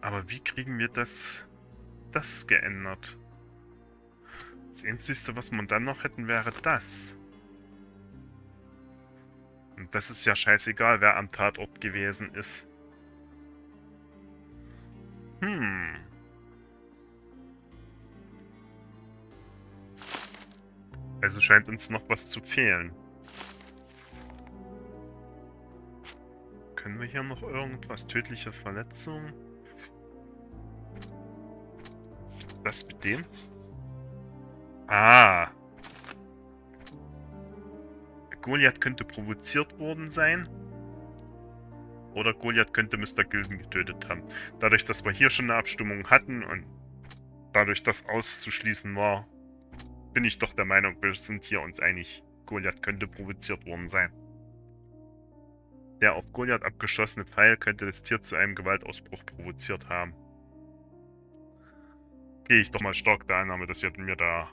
Aber wie kriegen wir das geändert? Das Einzige, was wir dann noch hätten, wäre das. Und das ist ja scheißegal, wer am Tatort gewesen ist. Also scheint uns noch was zu fehlen. Können wir hier noch irgendwas? Tödliche Verletzung? Das mit dem? Ah. Goliath könnte provoziert worden sein. Oder Goliath könnte Mr. Gilden getötet haben. Dadurch, dass wir hier schon eine Abstimmung hatten und dadurch das auszuschließen war, bin ich doch der Meinung, wir sind hier uns einig. Goliath könnte provoziert worden sein. Der auf Goliath abgeschossene Pfeil könnte das Tier zu einem Gewaltausbruch provoziert haben. Gehe ich doch mal stark der Annahme, dass ihr mir da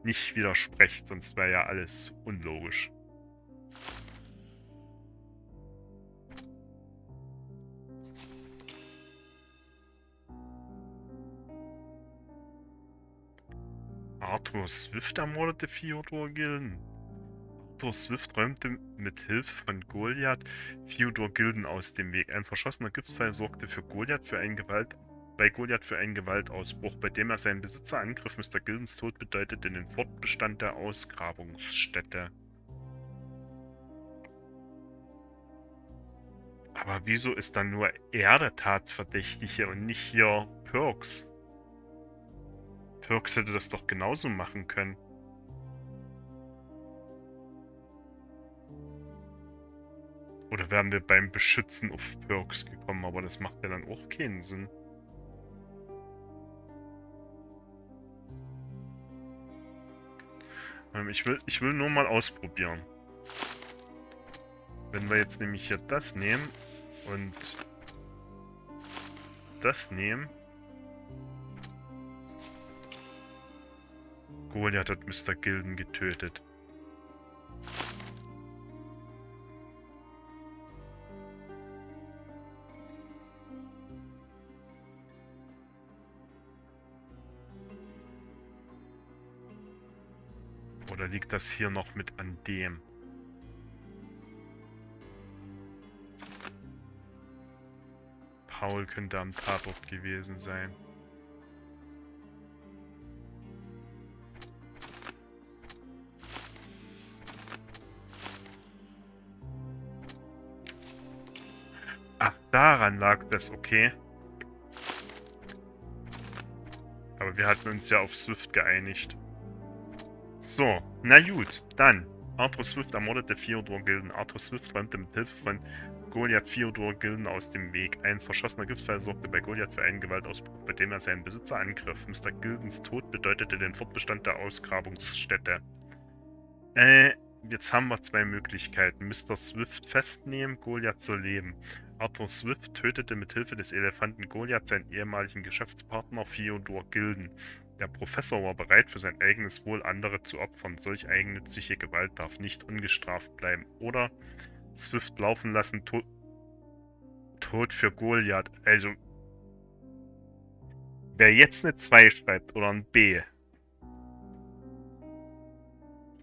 nicht widersprecht, sonst wäre ja alles unlogisch. Arthur Swift ermordete Theodor Gilden. Arthur Swift räumte mit Hilfe von Goliath Theodor Gilden aus dem Weg. Ein verschossener Giftpfeil sorgte bei Goliath für einen Gewaltausbruch, bei dem er seinen Besitzer angriff. Mr. Gildens Tod bedeutete den Fortbestand der Ausgrabungsstätte. Aber wieso ist dann nur er der Tatverdächtige und nicht hier Perks? Perks hätte das doch genauso machen können. Oder wären wir beim Beschützen auf Perks gekommen, aber das macht ja dann auch keinen Sinn. Ich will nur mal ausprobieren. Wenn wir jetzt nämlich hier das nehmen und das nehmen. Goliath hat Mr. Gilden getötet. Oder liegt das hier noch mit an dem? Paul könnte am Tatort gewesen sein. Ach, daran lag das, okay. Aber wir hatten uns ja auf Swift geeinigt. So, na gut, dann. Arthur Swift ermordete Theodor Gilden. Arthur Swift räumte mit Hilfe von Goliath Theodor Gilden aus dem Weg. Ein verschossener Giftpfeil sorgte bei Goliath für einen Gewaltausbruch, bei dem er seinen Besitzer angriff. Mr. Gildens Tod bedeutete den Fortbestand der Ausgrabungsstätte. Jetzt haben wir zwei Möglichkeiten. Mr. Swift festnehmen, Goliath soll leben. Arthur Swift tötete mit Hilfe des Elefanten Goliath seinen ehemaligen Geschäftspartner Theodor Gilden. Der Professor war bereit, für sein eigenes Wohl andere zu opfern. Solch eigennützige Gewalt darf nicht ungestraft bleiben. Oder Swift laufen lassen, Tod für Goliath. Also, wer jetzt eine 2 schreibt oder ein B,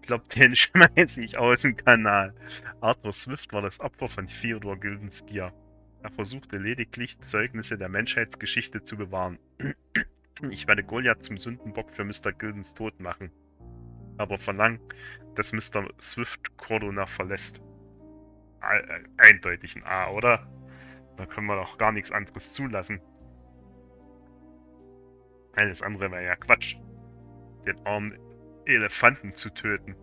ich glaube, den schmeiße ich aus dem Kanal. Arthur Swift war das Opfer von Theodor Gildens Gier. Er versuchte lediglich, Zeugnisse der Menschheitsgeschichte zu bewahren. Ich werde Goliath zum Sündenbock für Mr. Gildens Tod machen. Aber verlangen, dass Mr. Swift Cordona verlässt. Eindeutig ein A, oder? Da können wir doch gar nichts anderes zulassen. Alles andere wäre ja Quatsch. Den armen Elefanten zu töten.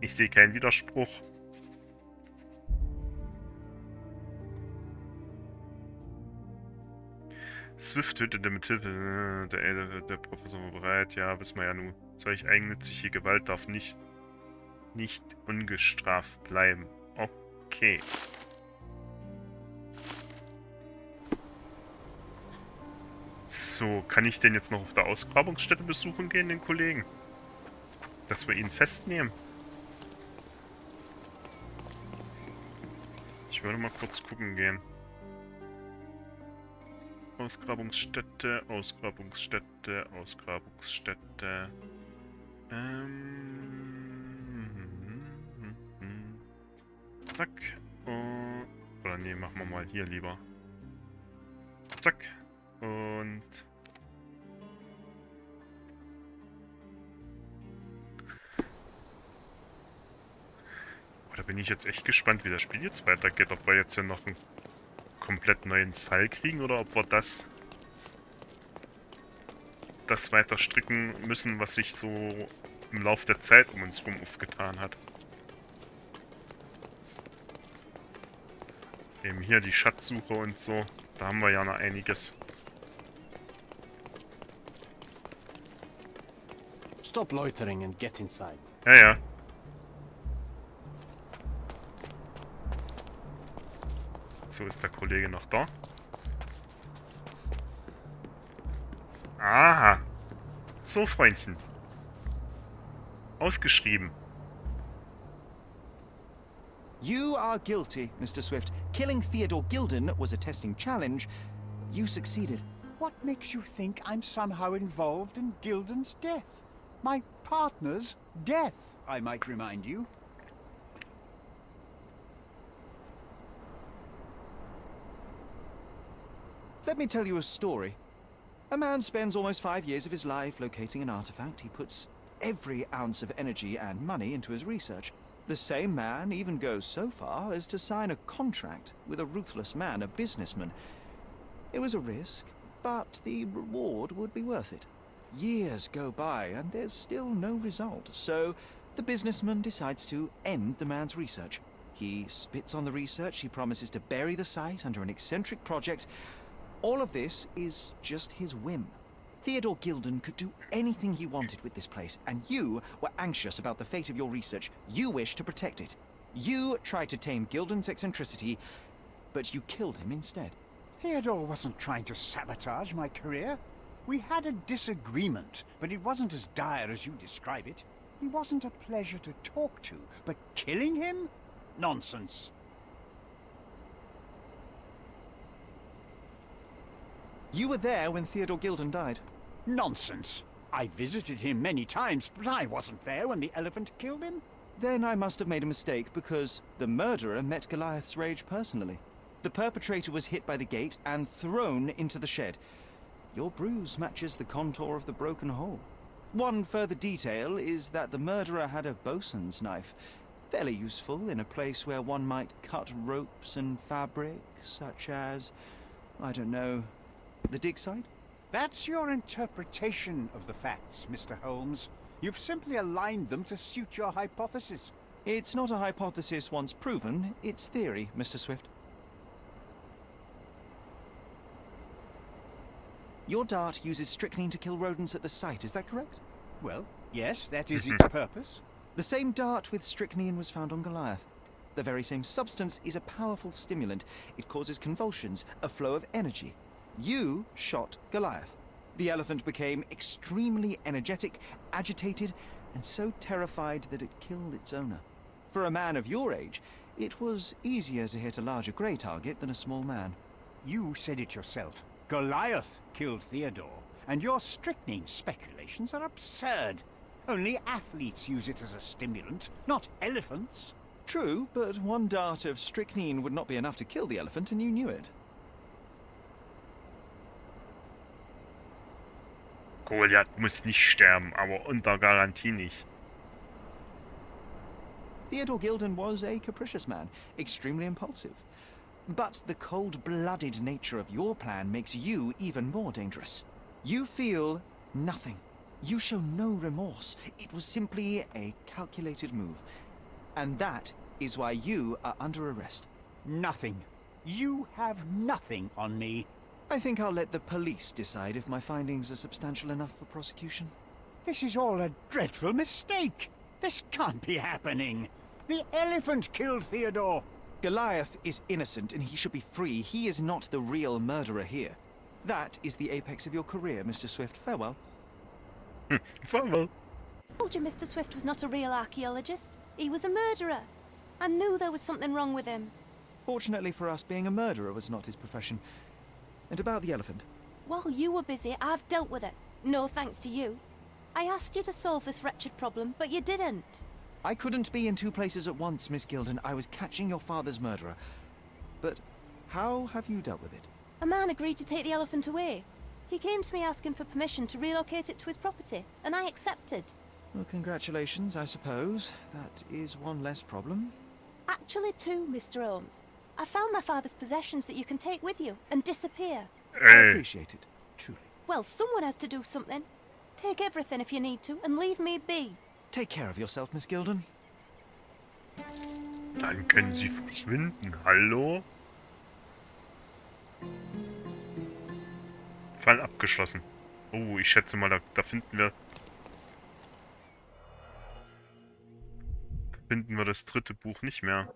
Ich sehe keinen Widerspruch. Swift tötete mit Hilfe der Professor war bereit. Ja, wissen wir ja nun. Solch eigennützige Gewalt darf nicht ungestraft bleiben. Okay. So, kann ich den jetzt noch auf der Ausgrabungsstätte besuchen gehen, den Kollegen? Dass wir ihn festnehmen? Ich würde mal kurz gucken gehen. Ausgrabungsstätte, Ausgrabungsstätte, Ausgrabungsstätte. Zack. Oder nee, machen wir mal hier lieber. Zack. Und... Oh, da bin ich jetzt echt gespannt, wie das Spiel jetzt weitergeht. Ob wir jetzt ja noch einen komplett neuen Fall kriegen oder ob wir das weiter stricken müssen, was sich so im Laufe der Zeit um uns rum aufgetan hat. Eben hier die Schatzsuche und so. Da haben wir ja noch einiges. Stop loitering and get inside. Ja, ja. So, ist der Kollege noch da? Aha. So, Freundchen. Ausgeschrieben. You are guilty, Mr. Swift. Killing Theodore Gilden was a testing challenge. You succeeded. What makes you think I'm somehow involved in Gilden's death? My partner's death, I might remind you. Let me tell you a story. A man spends almost 5 years of his life locating an artifact. He puts every ounce of energy and money into his research. The same man even goes so far as to sign a contract with a ruthless man, a businessman. It was a risk, but the reward would be worth it. Years go by and there's still no result, so the businessman decides to end the man's research. He spits on the research, he promises to bury the site under an eccentric project. All of this is just his whim. Theodore Gilden could do anything he wanted with this place, and you were anxious about the fate of your research. You wished to protect it. You tried to tame Gilden's eccentricity, but you killed him instead. Theodore wasn't trying to sabotage my career. We had a disagreement, but it wasn't as dire as you describe it. He wasn't a pleasure to talk to, but killing him? Nonsense. You were there when Theodore Gilden died. Nonsense. I visited him many times, but I wasn't there when the elephant killed him. Then I must have made a mistake, because the murderer met Goliath's rage personally. The perpetrator was hit by the gate and thrown into the shed. Your bruise matches the contour of the broken hole. One further detail is that the murderer had a bosun's knife, fairly useful in a place where one might cut ropes and fabric, such as, I don't know, the dig site? That's your interpretation of the facts, Mr. Holmes. You've simply aligned them to suit your hypothesis. It's not a hypothesis once proven, it's theory, Mr. Swift. Your dart uses strychnine to kill rodents at the site, is that correct? Well, yes, that is its purpose. The same dart with strychnine was found on Goliath. The very same substance is a powerful stimulant. It causes convulsions, a flow of energy. You shot Goliath. The elephant became extremely energetic, agitated, and so terrified that it killed its owner. For a man of your age, it was easier to hit a larger grey target than a small man. You said it yourself. Goliath killed Theodore, and your strychnine speculations are absurd. Only athletes use it as a stimulant, not elephants. True, but one dart of strychnine would not be enough to kill the elephant, and you knew it. Goliath muss nicht sterben, aber unter Garantie nicht. Theodore Gilden was a capricious man, extremely impulsive. But the cold-blooded nature of your plan makes you even more dangerous. You feel nothing. You show no remorse. It was simply a calculated move. And that is why you are under arrest. Nothing. You have nothing on me. I think I'll let the police decide if my findings are substantial enough for prosecution. This is all a dreadful mistake. This can't be happening. The elephant killed Theodore. Goliath is innocent and he should be free. He is not the real murderer here. That is the apex of your career, Mr. Swift. Farewell. Farewell. I told you Mr. Swift was not a real archaeologist. He was a murderer. I knew there was something wrong with him. Fortunately for us, being a murderer was not his profession. And about the elephant? While you were busy, I've dealt with it. No thanks to you. I asked you to solve this wretched problem, but you didn't. I couldn't be in two places at once, Miss Gilden. I was catching your father's murderer. But how have you dealt with it? A man agreed to take the elephant away. He came to me asking for permission to relocate it to his property, and I accepted. Well, congratulations, I suppose. That is one less problem. Actually, two, Mr. Holmes. I found my father's possessions that you can take with you and disappear. I Ey, appreciate it, truly. Well, someone has to do something. Take everything if you need to, and leave me be. Take care of yourself, Miss Gilden. dann können Sie verschwinden. Hallo? Fall abgeschlossen. Oh, ich schätze mal, da finden wir das dritte Buch nicht mehr.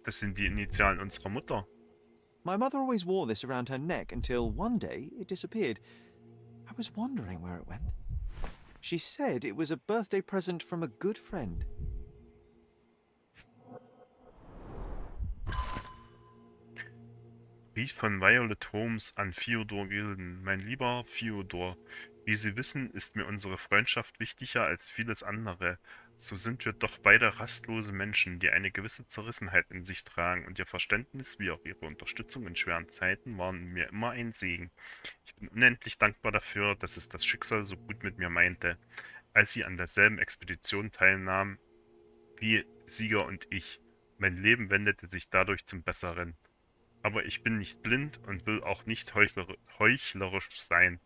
Das sind die Initialen unserer Mutter. My mother always wore this around her neck until one day it disappeared. I was wondering where it went. She said it was a birthday present from a good friend. Brief von Violet Holmes an Theodor Gilden. Mein lieber Theodor, wie Sie wissen, ist mir unsere Freundschaft wichtiger als vieles andere. So sind wir doch beide rastlose Menschen, die eine gewisse Zerrissenheit in sich tragen, und Ihr Verständnis wie auch Ihre Unterstützung in schweren Zeiten waren mir immer ein Segen. Ich bin unendlich dankbar dafür, dass es das Schicksal so gut mit mir meinte, als Sie an derselben Expedition teilnahmen wie Sieger und ich. Mein Leben wendete sich dadurch zum Besseren. Aber ich bin nicht blind und will auch nicht heuchlerisch sein.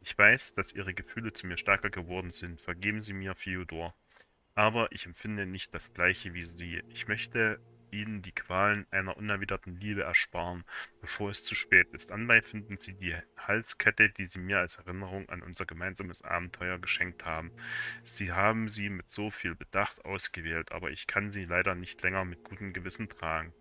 Ich weiß, dass Ihre Gefühle zu mir stärker geworden sind. Vergeben Sie mir, Theodor. Aber ich empfinde nicht das Gleiche wie Sie. Ich möchte Ihnen die Qualen einer unerwiderten Liebe ersparen, bevor es zu spät ist. Anbei finden Sie die Halskette, die Sie mir als Erinnerung an unser gemeinsames Abenteuer geschenkt haben. Sie haben sie mit so viel Bedacht ausgewählt, aber ich kann sie leider nicht länger mit gutem Gewissen tragen.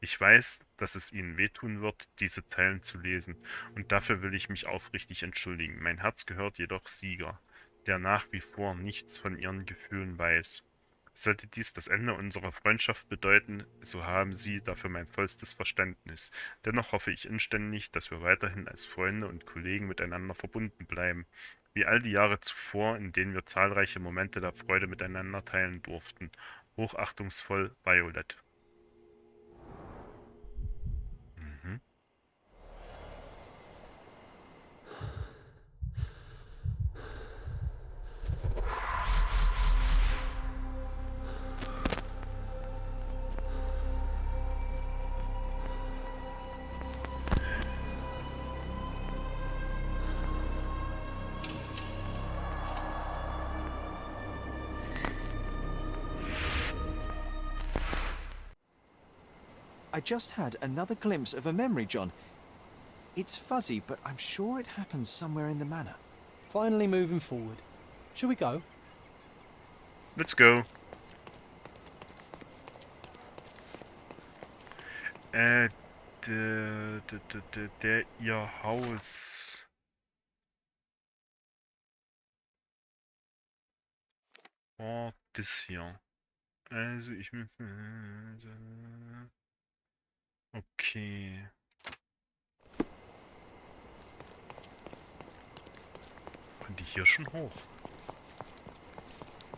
Ich weiß, dass es Ihnen wehtun wird, diese Zeilen zu lesen, und dafür will ich mich aufrichtig entschuldigen. Mein Herz gehört jedoch Sieger, der nach wie vor nichts von Ihren Gefühlen weiß. Sollte dies das Ende unserer Freundschaft bedeuten, so haben Sie dafür mein vollstes Verständnis. Dennoch hoffe ich inständig, dass wir weiterhin als Freunde und Kollegen miteinander verbunden bleiben, wie all die Jahre zuvor, in denen wir zahlreiche Momente der Freude miteinander teilen durften. Hochachtungsvoll, Violet. I just had another glimpse of a memory, John. It's fuzzy, but I'm sure it happens somewhere in the manor. Finally moving forward. Shall we go? Let's go. Ihr Haus. Oh, das hier. Also, ich... Okay. Kann die hier schon hoch?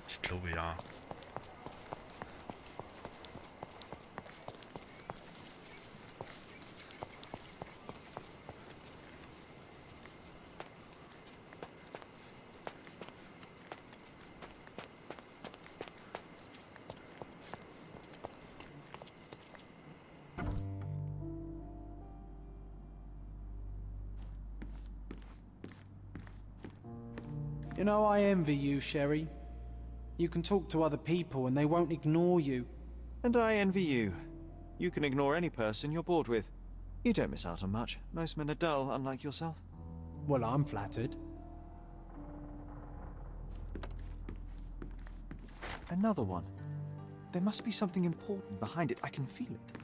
Ich glaube ja. You know, I envy you, Sherry. You can talk to other people and they won't ignore you. And I envy you. You can ignore any person you're bored with. You don't miss out on much. Most men are dull, unlike yourself. Well, I'm flattered. Another one. There must be something important behind it. I can feel it.